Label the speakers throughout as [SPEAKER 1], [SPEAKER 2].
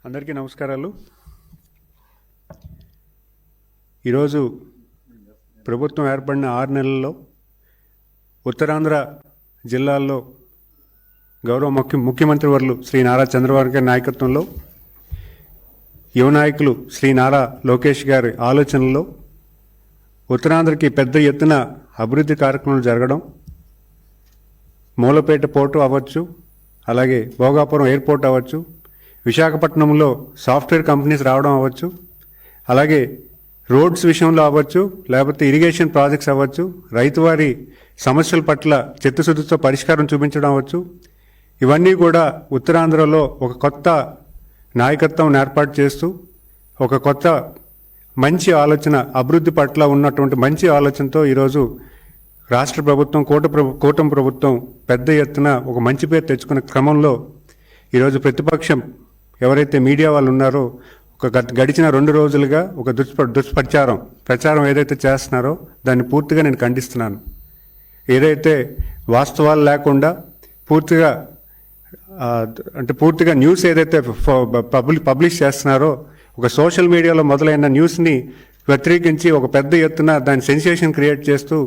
[SPEAKER 1] అందరికీ నమస్కారాలు. ఈరోజు ప్రభుత్వం ఏర్పడిన 6 నెలల్లో ఉత్తరాంధ్ర జిల్లాల్లో గౌరవ ముఖ్యమంత్రి వర్యులు శ్రీ నారా చంద్రబాబు గారి నాయకత్వంలో యువ నాయకులు శ్రీ నారా లోకేష్ గారి ఆలోచనల్లో ఉత్తరాంధ్రకి పెద్ద ఎత్తున అభివృద్ధి కార్యక్రమాలు జరగడం, మూలపేట పోర్టు అవ్వచ్చు, అలాగే భోగాపురం ఎయిర్పోర్ట్ అవ్వచ్చు, విశాఖపట్నంలో సాఫ్ట్వేర్ కంపెనీస్ రావడం అవ్వచ్చు, అలాగే రోడ్స్ విషయంలో అవ్వచ్చు, లేకపోతే ఇరిగేషన్ ప్రాజెక్ట్స్ అవ్వచ్చు, రైతువారి సమస్యల పట్ల చిత్తశుద్ధితో పరిష్కారం చూపించడం అవ్వచ్చు. ఇవన్నీ కూడా ఉత్తరాంధ్రలో ఒక కొత్త నాయకత్వం ఏర్పాటు చేస్తూ ఒక కొత్త మంచి ఆలోచన, అభివృద్ధి పట్ల ఉన్నటువంటి మంచి ఆలోచనతో ఈరోజు రాష్ట్ర ప్రభుత్వం కూటమి ప్రభుత్వం పెద్ద ఎత్తున ఒక మంచి పేరు తెచ్చుకునే క్రమంలో ఈరోజు ప్రతిపక్షం ఎవరైతే మీడియా వాళ్ళు ఉన్నారో ఒక గడిచిన 2 రోజులుగా ఒక ప్రచారం ఏదైతే చేస్తున్నారో దాన్ని పూర్తిగా నేను ఖండిస్తున్నాను. ఏదైతే వాస్తవాలు లేకుండా పూర్తిగా న్యూస్ ఏదైతే పబ్లిష్ చేస్తున్నారో, ఒక సోషల్ మీడియాలో మొదలైన న్యూస్ని వ్యతిరేకించి ఒక పెద్ద ఎత్తున దాని సెన్సేషన్ క్రియేట్ చేస్తూ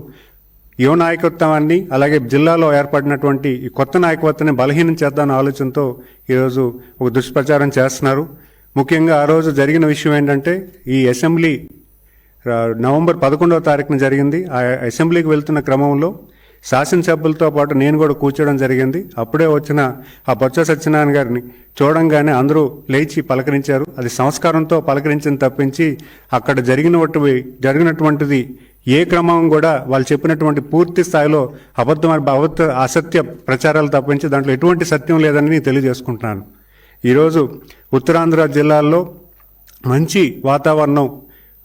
[SPEAKER 1] యువ నాయకత్వాన్ని, అలాగే జిల్లాలో ఏర్పడినటువంటి ఈ కొత్త నాయకత్వాన్ని బలహీనం చేద్దామన్న ఆలోచనతో ఈరోజు ఒక దుష్ప్రచారం చేస్తున్నారు. ముఖ్యంగా ఆ రోజు జరిగిన విషయం ఏంటంటే, ఈ అసెంబ్లీ నవంబర్ 11వ తారీఖున జరిగింది. ఆ అసెంబ్లీకి వెళ్తున్న క్రమంలో శాసనసభ్యులతో పాటు నేను కూడా కూర్చోవడం జరిగింది. అప్పుడే వచ్చిన ఆ బొత్స సత్యనారాయణ గారిని చూడంగానే అందరూ లేచి పలకరించారు. అది సంస్కారంతో పలకరించిన తప్పించి అక్కడ జరిగినటువంటిది ఏ క్రమం కూడా వాళ్ళు చెప్పినటువంటి పూర్తి స్థాయిలో అసత్య ప్రచారాలు తప్పించి దాంట్లో ఎటువంటి సత్యం లేదని నేను తెలియజేసుకుంటున్నాను. ఈరోజు ఉత్తరాంధ్ర జిల్లాల్లో మంచి వాతావరణం,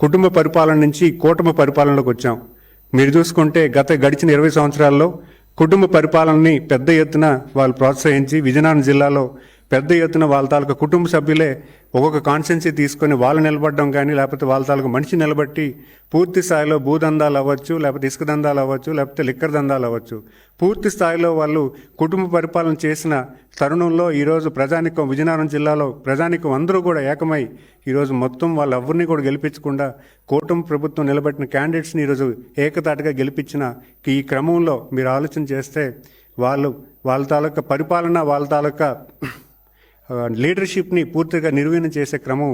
[SPEAKER 1] కుటుంబ పరిపాలన నుంచి కూటమి పరిపాలనలోకి వచ్చాం. మీరు చూసుకుంటే గడిచిన 20 సంవత్సరాల్లో కుటుంబ పరిపాలనని పెద్ద ఎత్తున వాళ్ళు ప్రోత్సహించి విజయనగరం జిల్లాలో పెద్ద ఎత్తున వాళ్ళ తాలూకా కుటుంబ సభ్యులే ఒక్కొక్క కాన్స్టెన్సీ తీసుకొని వాళ్ళు నిలబడడం కానీ, లేకపోతే వాళ్ళ తాలూకా మనిషి నిలబట్టి పూర్తి స్థాయిలో భూదందాలు అవ్వచ్చు, లేకపోతే ఇసుక దందాలు అవ్వచ్చు, లేకపోతే లిక్కర్ దందాలు అవ్వచ్చు, పూర్తి స్థాయిలో వాళ్ళు కుటుంబ పరిపాలన చేసిన తరుణంలో ఈరోజు విజయనగరం జిల్లాలో ప్రజానికం అందరూ కూడా ఏకమై ఈరోజు మొత్తం వాళ్ళు ఎవరిని కూడా గెలిపించకుండా కూటమి ప్రభుత్వం నిలబెట్టిన క్యాండిడేట్స్ని ఈరోజు ఏకతాటిగా గెలిపించిన ఈ క్రమంలో మీరు ఆలోచన చేస్తే వాళ్ళ తాలూకా పరిపాలన, వాళ్ళ తాలూకా లీడర్షిప్ని పూర్తిగా నిర్వీర్యం చేసే క్రమం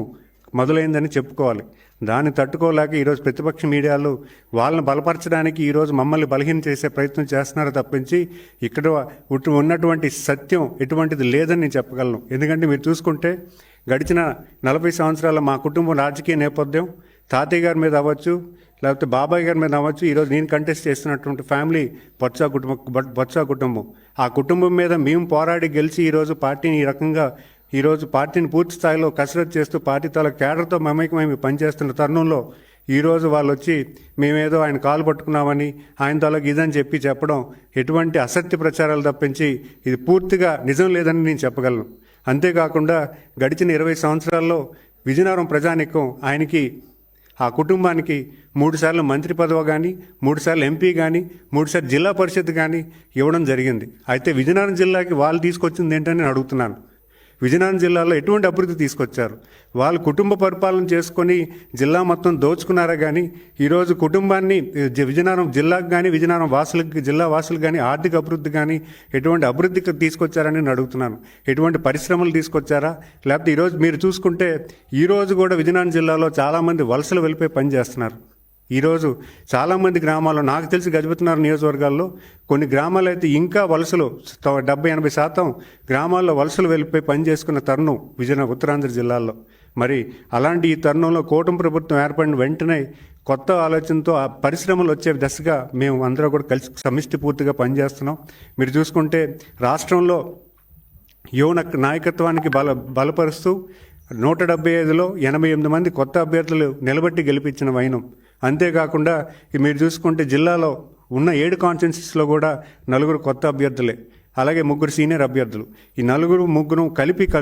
[SPEAKER 1] మొదలైందని చెప్పుకోవాలి. దాన్ని తట్టుకోలేక ఈరోజు ప్రతిపక్ష మీడియాలు వాళ్ళని బలపరచడానికి ఈరోజు మమ్మల్ని బలహీనం చేసే ప్రయత్నం చేస్తున్నారు తప్పించి ఇక్కడ ఉన్నటువంటి సత్యం ఎటువంటిది లేదని నేను చెప్పగలను. ఎందుకంటే మీరు చూసుకుంటే గడిచిన 40 సంవత్సరాల మా కుటుంబం రాజకీయ నేపథ్యం తాతయ్య గారి మీద అవ్వచ్చు, లేకపోతే బాబాయ్ గారి మీద అవ్వచ్చు, ఈరోజు నేను కంటెస్ట్ చేస్తున్నటువంటి ఫ్యామిలీ బొత్స కుటుంబం. ఆ కుటుంబం మీద మేము పోరాడి గెలిచి ఈరోజు పార్టీని ఈ రకంగా పార్టీని పూర్తి స్థాయిలో కసరత్తు చేస్తూ పార్టీ తాలూకు కేడర్తో మమేకమై పనిచేస్తున్న తరుణంలో ఈరోజు వాళ్ళు వచ్చి మేమేదో ఆయన కాలు పట్టుకున్నామని, ఆయన తాలూకు ఇదని చెప్పడం ఎటువంటి అసత్య ప్రచారాలు తప్పించి ఇది పూర్తిగా నిజం లేదని నేను చెప్పగలను. అంతేకాకుండా గడిచిన 20 సంవత్సరాల్లో విజయనగరం ప్రజానికం ఆ కుటుంబానికి 3 సార్లు మంత్రి పదవి కానీ, 3 సార్లు ఎంపీ కానీ, 3 సార్లు జిల్లా పరిషత్ కానీ ఇవ్వడం జరిగింది. అయితే విజయనగరం జిల్లాకి వాళ్ళు తీసుకొచ్చింది ఏంటని నేను అడుగుతున్నాను. విజయనగరం జిల్లాలో ఎటువంటి అభివృద్ధి తీసుకొచ్చారు? వాళ్ళు కుటుంబ పరిపాలన చేసుకొని జిల్లా మొత్తం దోచుకున్నారా కానీ ఈరోజు కుటుంబాన్ని విజయనగరం జిల్లాకు కానీ, జిల్లా వాసులకు కానీ ఆర్థిక అభివృద్ధి కానీ ఎటువంటి అభివృద్ధికి తీసుకొచ్చారని నేను అడుగుతున్నాను. ఎటువంటి పరిశ్రమలు తీసుకొచ్చారా? లేకపోతే ఈరోజు మీరు చూసుకుంటే ఈరోజు కూడా విజయనగరం జిల్లాలో చాలామంది వలసలు వెళ్ళిపోయి పనిచేస్తున్నారు. ఈరోజు చాలామంది గ్రామాల్లో నాకు తెలిసి గజపతినగరం నియోజకవర్గాల్లో కొన్ని గ్రామాలు అయితే ఇంకా వలసలు 70-80% గ్రామాల్లో వలసలు వెళ్ళిపోయి పనిచేసుకున్న తరుణం ఉత్తరాంధ్ర జిల్లాల్లో. మరి అలాంటి ఈ తరుణంలో కూటమి ప్రభుత్వం ఏర్పడిన వెంటనే కొత్త ఆలోచనతో ఆ పరిశ్రమలు వచ్చే దశగా మేము అందరూ కూడా కలిసి సమిష్టి పూర్తిగా పనిచేస్తున్నాం. మీరు చూసుకుంటే రాష్ట్రంలో యువ నాయకత్వానికి బలపరుస్తూ 175లో 88 మంది కొత్త అభ్యర్థులు నిలబెట్టి గెలిపించిన వైనం. అంతేకాకుండా మీరు చూసుకుంటే జిల్లాలో ఉన్న 7 కాన్స్టిట్యున్సీస్లో కూడా 4 కొత్త అభ్యర్థులే. అలాగే 3 సీనియర్ అభ్యర్థులు. ఈ ముగ్గురు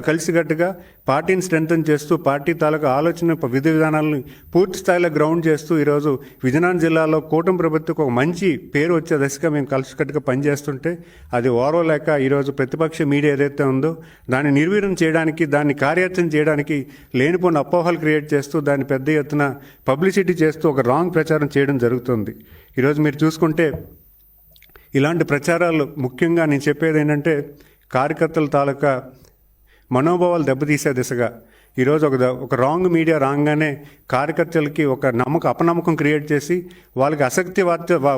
[SPEAKER 1] కలిసికట్టుగా పార్టీని స్ట్రెంథన్ చేస్తూ పార్టీ తాలూకా ఆలోచన విధి విధానాలను పూర్తి స్థాయిలో గ్రౌండ్ చేస్తూ ఈరోజు విజయనగరం జిల్లాలో కూటమి ప్రభుత్వకు ఒక మంచి పేరు వచ్చే దశగా మేము కలిసికట్టుగా పనిచేస్తుంటే అది ఓర్వలేక ఈరోజు ప్రతిపక్ష మీడియా ఏదైతే ఉందో దాన్ని నిర్వీర్యం చేయడానికి, దాన్ని కార్యాచరణ చేయడానికి లేనిపోయిన అపోహలు క్రియేట్ చేస్తూ దాన్ని పెద్ద ఎత్తున పబ్లిసిటీ చేస్తూ ఒక రాంగ్ ప్రచారం చేయడం జరుగుతుంది. ఈరోజు మీరు చూసుకుంటే ఇలాంటి ప్రచారాలు ముఖ్యంగా నేను చెప్పేది ఏంటంటే కార్యకర్తల తాలూకా మనోభావాలు దెబ్బతీసే దిశగా ఈరోజు ఒక రాంగ్ మీడియా రాగానే కార్యకర్తలకి ఒక అపనమ్మకం క్రియేట్ చేసి వాళ్ళకి ఆసక్తి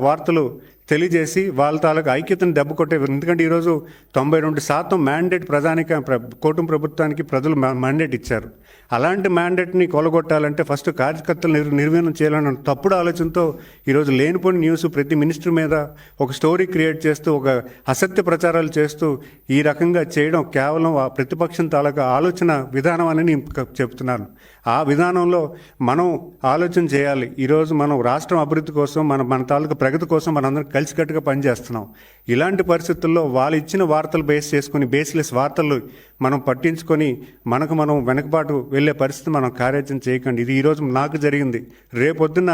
[SPEAKER 1] వార్తలు తెలియజేసి వాళ్ళ తాలూకు ఐక్యతను దెబ్బ కొట్టే. ఎందుకంటే ఈరోజు 92% మ్యాండేట్ కూటమి ప్రభుత్వానికి ప్రజలు మ్యాండేట్ ఇచ్చారు. అలాంటి మ్యాండేట్ని కొలగొట్టాలంటే ఫస్ట్ కార్యకర్తలు నిర్వీర్యం చేయాలన్న తప్పుడు ఆలోచనతో ఈరోజు లేనిపోయిన న్యూస్ ప్రతి మినిస్టర్ మీద ఒక స్టోరీ క్రియేట్ చేస్తూ ఒక అసత్య ప్రచారాలు చేస్తూ ఈ రకంగా చేయడం కేవలం ఆ ప్రతిపక్షం తాలూకా ఆలోచన విధానం అని నేను చెప్తున్నాను. ఆ విధానంలో మనం ఆలోచన చేయాలి. ఈరోజు మనం రాష్ట్రం అభివృద్ధి కోసం మన తాలూకా ప్రగతి కోసం మనందరం కలిసికట్టుగా పనిచేస్తున్నాం. ఇలాంటి పరిస్థితుల్లో వాళ్ళు ఇచ్చిన వార్తలు బేస్ చేసుకుని బేస్లెస్ వార్తలు మనం పట్టించుకొని మనం వెనకబాటు వెళ్ళే పరిస్థితి మనం కార్యాచరణ చేయకండి. ఇది ఈరోజు నాకు జరిగింది. రేపొద్దున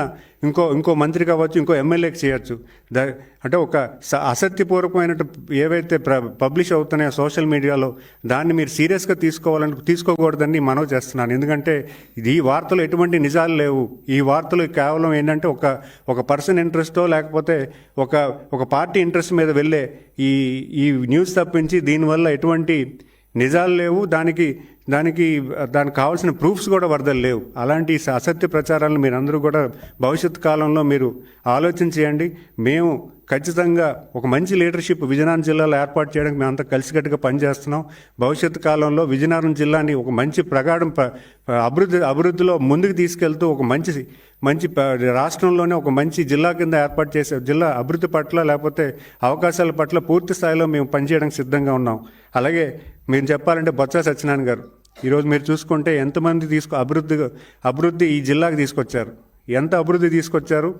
[SPEAKER 1] ఇంకో మంత్రి కావచ్చు, ఇంకో ఎమ్మెల్యేకి చేయొచ్చు. అంటే ఒక అసత్యపూర్వకమైన ఏవైతే పబ్లిష్ అవుతున్నాయో సోషల్ మీడియాలో దాన్ని మీరు సీరియస్గా తీసుకోకూడదని మనవి చేస్తున్నాను. ఎందుకంటే ఈ వార్తలు ఎటువంటి నిజాలు లేవు. ఈ వార్తలు కేవలం ఏంటంటే ఒక పర్సన్ ఇంట్రెస్టో లేకపోతే ఒక పార్టీ ఇంట్రెస్ట్ మీద వెళ్ళే ఈ న్యూస్ తప్పించి దీనివల్ల ఎటువంటి నిజాలు లేవు. దానికి కావాల్సిన ప్రూఫ్స్ కూడా వరదలు లేవు. అలాంటి అసత్య ప్రచారాలను మీరందరూ కూడా భవిష్యత్ కాలంలో మీరు ఆలోచన చేయండి. మేము ఖచ్చితంగా ఒక మంచి లీడర్షిప్ విజయనగరం జిల్లాలో ఏర్పాటు చేయడానికి మేమంతా కలిసికట్టుగా పనిచేస్తున్నాం. భవిష్యత్ కాలంలో విజయనగరం జిల్లాని ఒక మంచి ప్రగాఢం అభివృద్ధిలో ముందుకు తీసుకెళ్తూ ఒక మంచి రాష్ట్రంలోనే ఒక మంచి జిల్లా కింద ఏర్పాటు చేసే జిల్లా అభివృద్ధి పట్ల లేకపోతే అవకాశాల పట్ల పూర్తి స్థాయిలో మేము పనిచేయడానికి సిద్ధంగా ఉన్నాం. అలాగే మేము చెప్పాలంటే బొత్స సత్యనారాయణ గారు ఈరోజు మీరు చూసుకుంటే ఎంతమంది అభివృద్ధి ఈ జిల్లాకు తీసుకొచ్చారు, ఎంత అభివృద్ధి తీసుకొచ్చారు,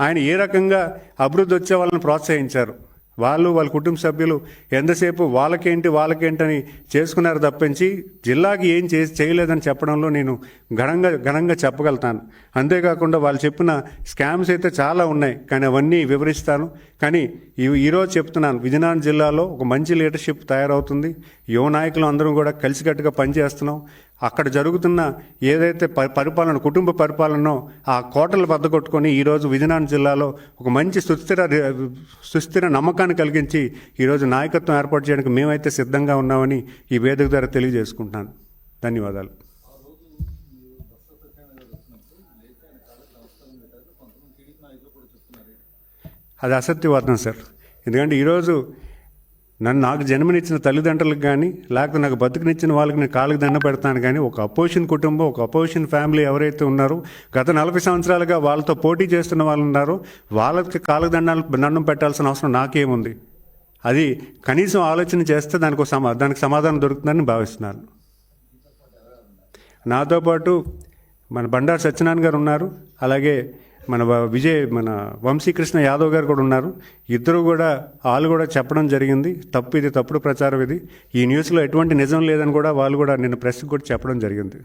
[SPEAKER 1] ఆయన ఏ రకంగా అభివృద్ధి వచ్చే వాళ్ళని ప్రోత్సహించారు. వాళ్ళ కుటుంబ సభ్యులు ఎంతసేపు వాళ్ళకేంటని చేసుకున్నారు తప్పించి జిల్లాకి ఏం చేయలేదని చెప్పడంలో నేను ఘనంగా చెప్పగలుగుతాను. అంతేకాకుండా వాళ్ళు చెప్పిన స్కామ్స్ అయితే చాలా ఉన్నాయి, కానీ అవన్నీ వివరిస్తాను. కానీ ఈరోజు చెప్తున్నాను, విజయనగరం జిల్లాలో ఒక మంచి లీడర్షిప్ తయారవుతుంది. యువ నాయకులు అందరం కూడా కలిసికట్టుగా పనిచేస్తున్నాం. అక్కడ జరుగుతున్న ఏదైతే కుటుంబ పరిపాలనో ఆ కోటలు బద్దకొట్టుకొని ఈరోజు విజయనగరం జిల్లాలో ఒక మంచి సుస్థిర నమ్మకాన్ని కలిగించి ఈరోజు నాయకత్వం ఏర్పాటు చేయడానికి మేమైతే సిద్ధంగా ఉన్నామని ఈ వేదిక ద్వారా తెలియజేసుకుంటున్నాను. ధన్యవాదాలు. అది అసత్యవాదం సార్. ఎందుకంటే ఈరోజు నాకు జన్మనిచ్చిన తల్లిదండ్రులకు కానీ లేకపోతే నాకు బతుకునిచ్చిన వాళ్ళకి నేను కాళ్ళకి దండ పెడతాను. కానీ ఒక అపోజిషన్ కుటుంబం, ఒక అపోజిషన్ ఫ్యామిలీ ఎవరైతే ఉన్నారో గత 40 సంవత్సరాలుగా వాళ్ళతో పోటీ చేస్తున్న వాళ్ళు ఉన్నారో వాళ్ళకి కాళ్ళకి దండం పెట్టాల్సిన అవసరం నాకేముంది? అది కనీసం ఆలోచన చేస్తే దానికి సమాధానం దొరుకుతుందని భావిస్తున్నాను. నాతో పాటు మన బండారు సత్యనారాయణ గారు ఉన్నారు, అలాగే మన వంశీకృష్ణ యాదవ్ గారు కూడా ఉన్నారు. ఇద్దరు కూడా వాళ్ళు కూడా చెప్పడం జరిగింది, ఇది తప్పుడు ప్రచారం, ఇది ఈ న్యూస్లో ఎటువంటి నిజం లేదని కూడా వాళ్ళు కూడా నిన్న ప్రెస్కి కూడా చెప్పడం జరిగింది.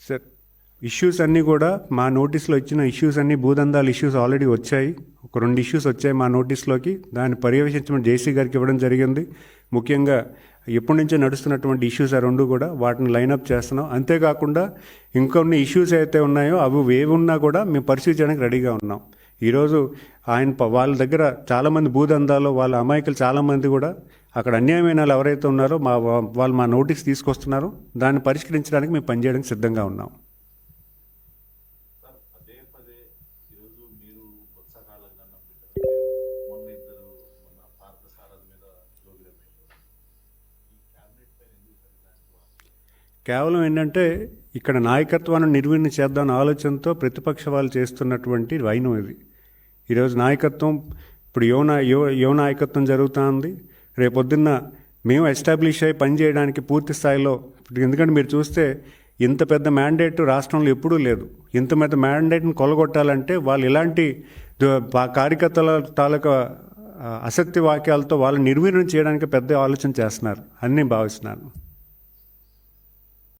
[SPEAKER 1] సార్, ఇష్యూస్ అన్నీ కూడా మా నోటీస్లో ఇచ్చిన ఇష్యూస్ అన్నీ భూదందాల ఇష్యూస్ ఆల్రెడీ వచ్చాయి. ఒక 2 ఇష్యూస్ వచ్చాయి మా నోటీస్లోకి. దాన్ని పర్యవేక్షించమని జేసీ గారికి ఇవ్వడం జరిగింది. ముఖ్యంగా ఎప్పటి నుంచో నడుస్తున్నటువంటి ఇష్యూస్ ఆ 2 కూడా వాటిని లైనప్ చేస్తున్నాం. అంతేకాకుండా ఇంకొన్ని ఇష్యూస్ అయితే ఉన్నాయో అవి ఏవి ఉన్నా కూడా మేము పరిశీలి చేయడానికి రెడీగా ఉన్నాం. ఈరోజు వాళ్ళ దగ్గర చాలామంది భూదందాలు వాళ్ళ అమాయకులు చాలామంది కూడా అక్కడ అన్యాయమైన వాళ్ళు ఎవరైతే ఉన్నారో వాళ్ళు మా నోటీస్ తీసుకొస్తున్నారు. దాన్ని పరిష్కరించడానికి మేము పనిచేయడానికి సిద్ధంగా ఉన్నాం. కేవలం ఏంటంటే ఇక్కడ నాయకత్వాన్ని నిర్వీర్యం చేద్దామన్న ఆలోచనతో ప్రతిపక్ష వాళ్ళు చేస్తున్నటువంటి వైనం ఇది. ఈరోజు నాయకత్వం ఇప్పుడు యువ నాయకత్వం జరుగుతూ ఉంది. రేపొద్దున్న మేము ఎస్టాబ్లిష్ అయ్యి పనిచేయడానికి పూర్తి స్థాయిలో, ఎందుకంటే మీరు చూస్తే ఇంత పెద్ద మ్యాండేట్ రాష్ట్రంలో ఎప్పుడూ లేదు. ఇంత పెద్ద మ్యాండేట్ని కొలగొట్టాలంటే వాళ్ళు ఇలాంటి కార్యకర్తల తాలూకా అసత్య వాక్యాలతో వాళ్ళని నిర్వీర్యం చేయడానికి పెద్ద ఆలోచన చేస్తున్నారు అని నేను భావిస్తున్నాను.